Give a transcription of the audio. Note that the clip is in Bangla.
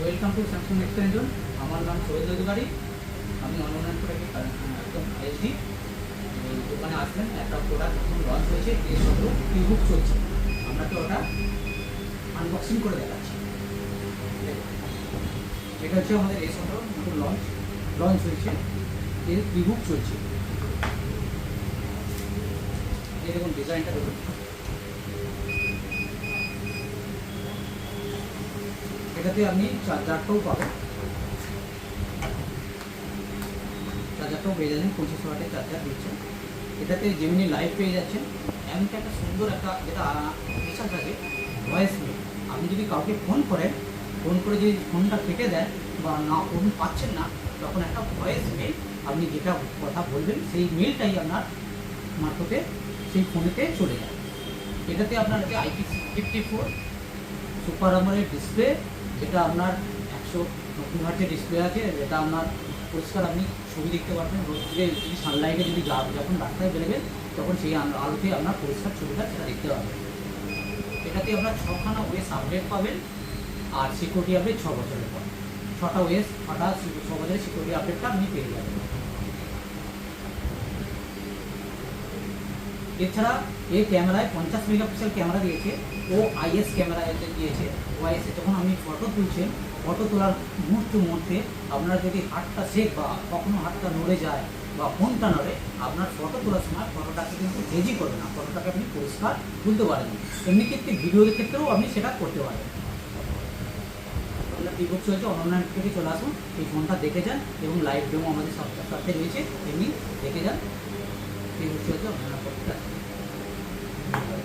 Welcome to Samsung extension. আমার নাম সৈয়দ অধিকারী। আমি অনলাইন করে একদম আইএসডি এই দোকানে আসবেন। একটা প্রোডাক্ট নতুন লঞ্চ হয়েছে, এই সত্র ইবুক চলছে। আপনাকে ওটা আনবক্সিং করে দেখাচ্ছি। এটা হচ্ছে আমাদের এই সত্র নতুন লঞ্চ হয়েছে, এর ইবুক চলছে। এই দেখুন ডিজাইনটা দেখুন। এটাতে আপনি চার্জারটাও পাবেন, চার্জারটাও পেয়ে যাচ্ছেন, 25 ওয়াটের চার্জার দিচ্ছেন। এটাতে যেমনি লাইভ পেয়ে যাচ্ছেন, এমনকি একটা সুন্দর একটা যেটা ফিচার আছে ভয়েস মেল। আপনি যদি কাউকে ফোন করে যদি ফোনটা কেটে দেন বা না ফোন পাচ্ছেন না, তখন একটা ভয়েস মেল আপনি যেটা কথা বলবেন সেই মেলটাই আপনার মারফতে সেই ফোনেতে চলে যায়। এটাতে আপনার আছে IP54 সুপার আমোলেড ডিসপ্লে, যেটা আপনার 120 হার্টজের ডিসপ্লে আছে, যেটা আপনার পরিষ্কার আপনি ছবি দেখতে পারবেন। রোদে যদি সানলাইটে যদি যখন রাস্তায় বেরোবেন তখন সেই আলোতে আপনার পরিষ্কার ছবিটা সেটা দেখতে পাবেন। এটাতে আপনার 6খানা ওএস আপডেট পাবেন, আর সিকিউরিটি আপডেট 6 বছরের পর 6টা ওএস 6 বছরের সিকিউরিটি আপডেটটা আপনি পেয়ে যাবেন। এছাড়া এই ক্যামেরায় 50 মেগাপিক্সেল ক্যামেরা দিয়েছে, ও আইএস ক্যামেরা দিয়েছে। ও আইএসে যখন আপনি ফটো তুলছেন, ফটো তোলার মুহূর্তে আপনার যদি হাতটা শেক বা কখনো হাতটা নড়ে যায় বা ফোনটা নড়ে, আপনার ফটো তোলার সময় ফটোটাকে কিন্তু হেজি করবে না, ফটোটাকে আপনি পরিষ্কার তুলতে পারেন। এমনি ক্ষেত্রে ভিডিওর ক্ষেত্রেও আপনি সেটা করতে পারেন। আপনার ইবুক চলছে, অনলাইন থেকে চলে আসুন, এই ফোনটা দেখে যান এবং লাইভ ডেমো আমাদের সাথে রয়েছে, এমনি দেখে যান। ইবুক চলছে, অনলাইন করতে